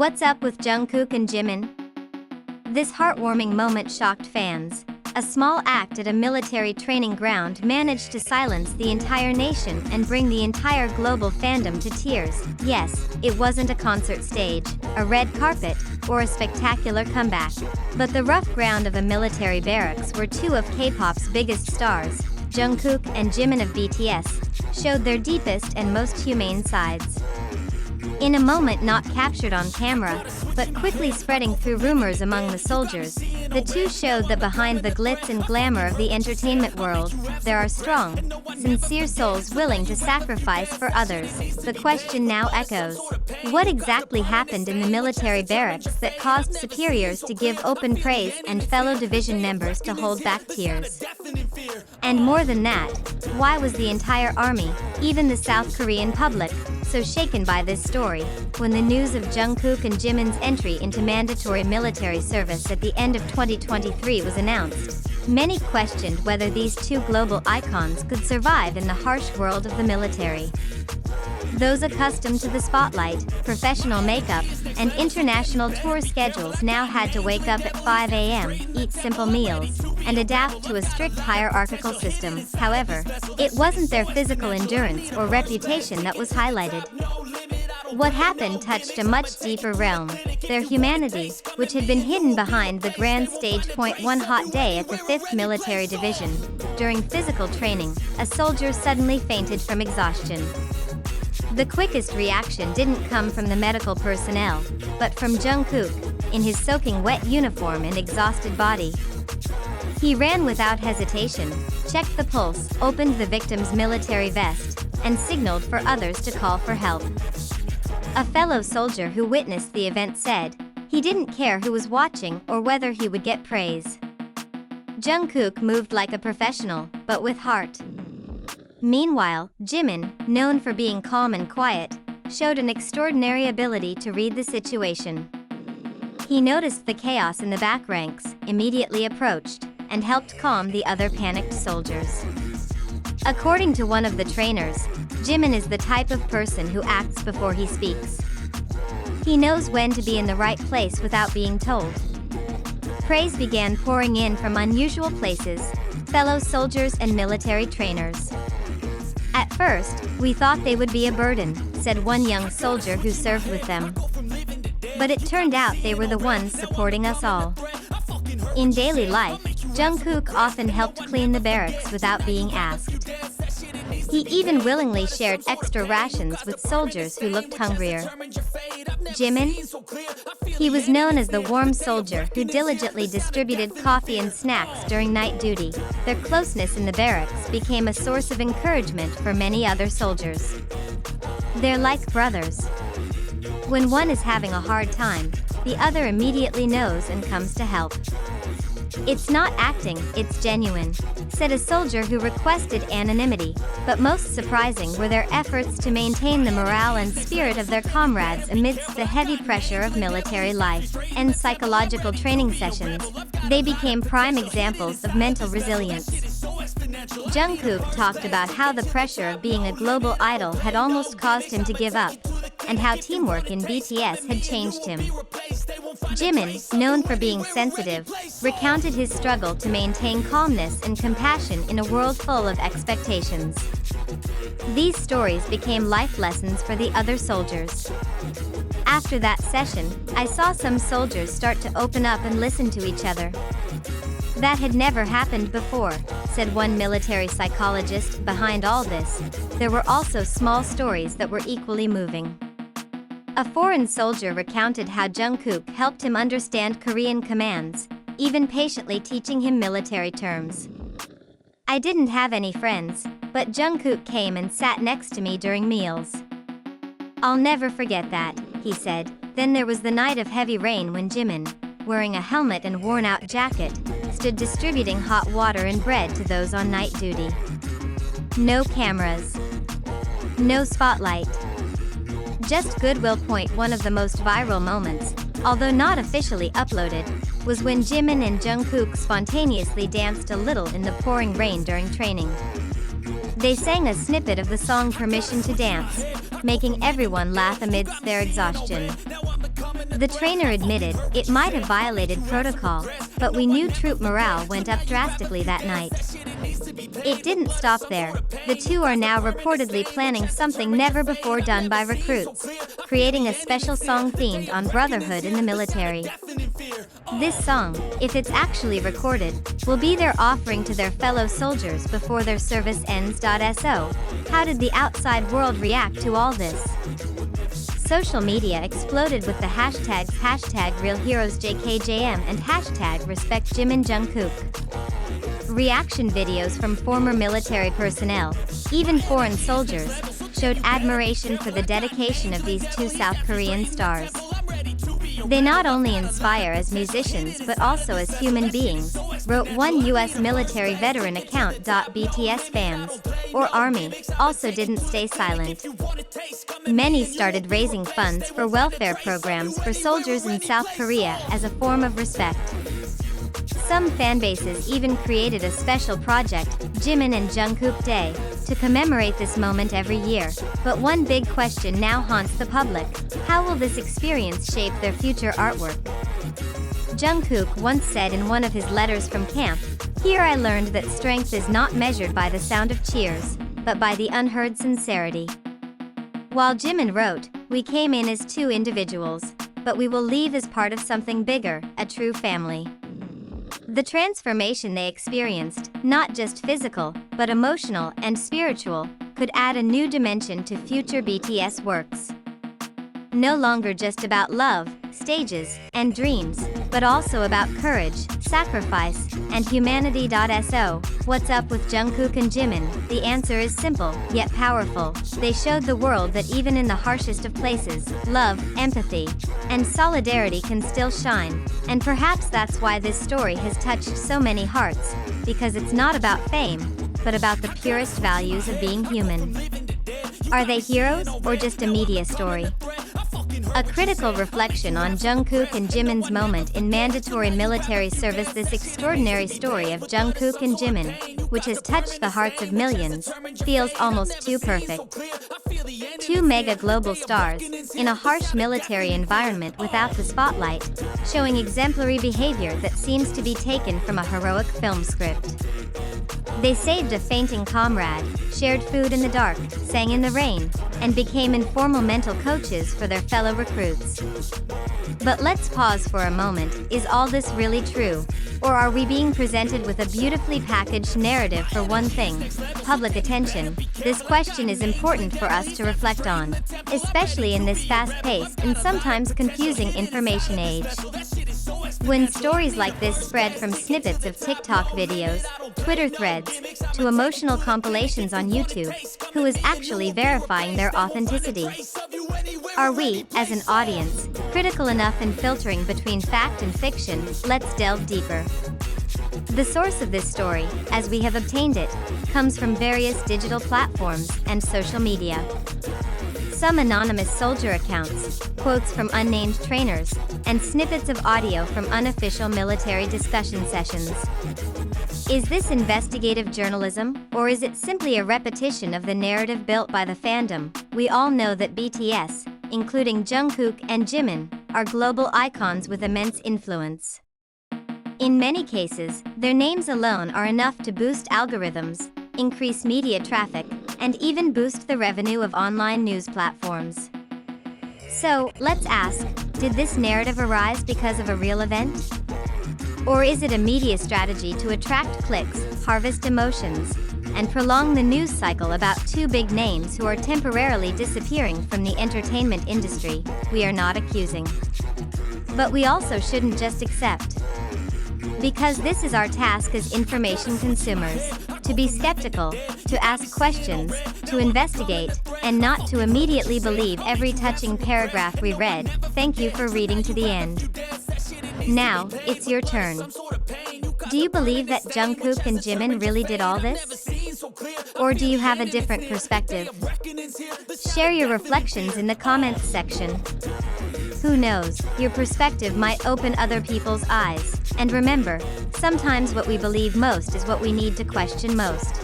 What's up with Jungkook and Jimin? This heartwarming moment shocked fans. A small act at a military training ground managed to silence the entire nation and bring the entire global fandom to tears. Yes, it wasn't a concert stage, a red carpet, or a spectacular comeback. But the rough ground of a military barracks where two of K-pop's biggest stars, Jungkook and Jimin of BTS, showed their deepest and most humane sides. In a moment not captured on camera, but quickly spreading through rumors among the soldiers, the two showed that behind the glitz and glamour of the entertainment world, there are strong, sincere souls willing to sacrifice for others. The question now echoes: what exactly happened in the military barracks that caused superiors to give open praise and fellow division members to hold back tears? And more than that, why was the entire army, even the South Korean public, so shaken by this story, when the news of Jungkook and Jimin's entry into mandatory military service at the end of 2023 was announced? Many questioned whether these two global icons could survive in the harsh world of the military. Those accustomed to the spotlight, professional makeup, and international tour schedules now had to wake up at 5 a.m., eat simple meals, and adapt to a strict hierarchical system. However, it wasn't their physical endurance or reputation that was highlighted. What happened touched a much deeper realm: their humanity, which had been hidden behind the grand stage. One hot day at the 5th Military Division, during physical training, a soldier suddenly fainted from exhaustion. The quickest reaction didn't come from the medical personnel, but from Jungkook, in his soaking wet uniform and exhausted body. He ran without hesitation, checked the pulse, opened the victim's military vest, and signaled for others to call for help. A fellow soldier who witnessed the event said, he didn't care who was watching or whether he would get praise. Jungkook moved like a professional, but with heart. Meanwhile, Jimin, known for being calm and quiet, showed an extraordinary ability to read the situation. He noticed the chaos in the back ranks, immediately approached, and helped calm the other panicked soldiers. According to one of the trainers, Jimin is the type of person who acts before he speaks. He knows when to be in the right place without being told. Praise began pouring in from unusual places, fellow soldiers and military trainers. At first, we thought they would be a burden, said one young soldier who served with them. But it turned out they were the ones supporting us all. In daily life, Jungkook often helped clean the barracks without being asked. He even willingly shared extra rations with soldiers who looked hungrier. Jimin? He was known as the warm soldier who diligently distributed coffee and snacks during night duty. Their closeness in the barracks became a source of encouragement for many other soldiers. They're like brothers. When one is having a hard time, the other immediately knows and comes to help. It's not acting, it's genuine, said a soldier who requested anonymity, but most surprising were their efforts to maintain the morale and spirit of their comrades amidst the heavy pressure of military life and psychological training sessions. They became prime examples of mental resilience. Jungkook talked about how the pressure of being a global idol had almost caused him to give up, and how teamwork in BTS had changed him. Jimin, known for being sensitive, recounted his struggle to maintain calmness and compassion in a world full of expectations. These stories became life lessons for the other soldiers. After that session, I saw some soldiers start to open up and listen to each other. That had never happened before, said one military psychologist. Behind all this, there were also small stories that were equally moving. A foreign soldier recounted how Jungkook helped him understand Korean commands, even patiently teaching him military terms. I didn't have any friends, but Jungkook came and sat next to me during meals. I'll never forget that, he said. Then there was the night of heavy rain when Jimin, wearing a helmet and worn-out jacket, stood distributing hot water and bread to those on night duty. No cameras. No spotlight. Just goodwill. One of the most viral moments, although not officially uploaded, was when Jimin and Jungkook spontaneously danced a little in the pouring rain during training. They sang a snippet of the song Permission to Dance, making everyone laugh amidst their exhaustion. The trainer admitted it might have violated protocol, but we knew troop morale went up drastically that night. It didn't stop there. The two are now reportedly planning something never before done by recruits, creating a special song themed on brotherhood in the military. This song, if it's actually recorded, will be their offering to their fellow soldiers before their service ends. So, how did the outside world react to all this? Social media exploded with the hashtags #RealHeroesJKJM and #RespectJimin Jungkook. Reaction videos from former military personnel, even foreign soldiers, showed admiration for the dedication of these two South Korean stars. They not only inspire as musicians but also as human beings, wrote one US military veteran account. BTS fans, or ARMY, also didn't stay silent. Many started raising funds for welfare programs for soldiers in South Korea as a form of respect. Some fanbases even created a special project, Jimin and Jungkook Day, to commemorate this moment every year. But one big question now haunts the public: how will this experience shape their future artwork? Jungkook once said in one of his letters from camp, "Here I learned that strength is not measured by the sound of cheers, but by the unheard sincerity." While Jimin wrote, "We came in as two individuals, but we will leave as part of something bigger, a true family." The transformation they experienced, not just physical, but emotional and spiritual, could add a new dimension to future BTS works. No longer just about love, stages, and dreams, but also about courage, sacrifice, and humanity. So, what's up with Jungkook and Jimin? The answer is simple, yet powerful. They showed the world that even in the harshest of places, love, empathy, and solidarity can still shine. And perhaps that's why this story has touched so many hearts, because it's not about fame, but about the purest values of being human. Are they heroes, or just a media story? A critical reflection on Jungkook and Jimin's moment in mandatory military service. This extraordinary story of Jungkook and Jimin, which has touched the hearts of millions, feels almost too perfect. Two mega global stars, in a harsh military environment without the spotlight, showing exemplary behavior that seems to be taken from a heroic film script. They saved a fainting comrade, shared food in the dark, sang in the rain, and became informal mental coaches for their fellow recruits. But let's pause for a moment. Is all this really true? Or are we being presented with a beautifully packaged narrative for one thing? Public attention. This question is important for us to reflect on, especially in this fast-paced and sometimes confusing information age. When stories like this spread from snippets of TikTok videos, Twitter threads, to emotional compilations on YouTube, who is actually verifying their authenticity? Are we, as an audience, critical enough in filtering between fact and fiction? Let's delve deeper. The source of this story, as we have obtained it, comes from various digital platforms and social media. Some anonymous soldier accounts, quotes from unnamed trainers, and snippets of audio from unofficial military discussion sessions. Is this investigative journalism, or is it simply a repetition of the narrative built by the fandom? We all know that BTS, including Jungkook and Jimin, are global icons with immense influence. In many cases, their names alone are enough to boost algorithms, increase media traffic, and even boost the revenue of online news platforms. So, let's ask, did this narrative arise because of a real event? Or is it a media strategy to attract clicks, harvest emotions, and prolong the news cycle about two big names who are temporarily disappearing from the entertainment industry? We are not accusing. But we also shouldn't just accept. Because this is our task as information consumers, to be skeptical, to ask questions, to investigate, and not to immediately believe every touching paragraph we read. Thank you for reading to the end. Now, it's your turn. Do you believe that Jungkook and Jimin really did all this? Or do you have a different perspective? Share your reflections in the comments section. Who knows, your perspective might open other people's eyes. And remember, sometimes what we believe most is what we need to question most.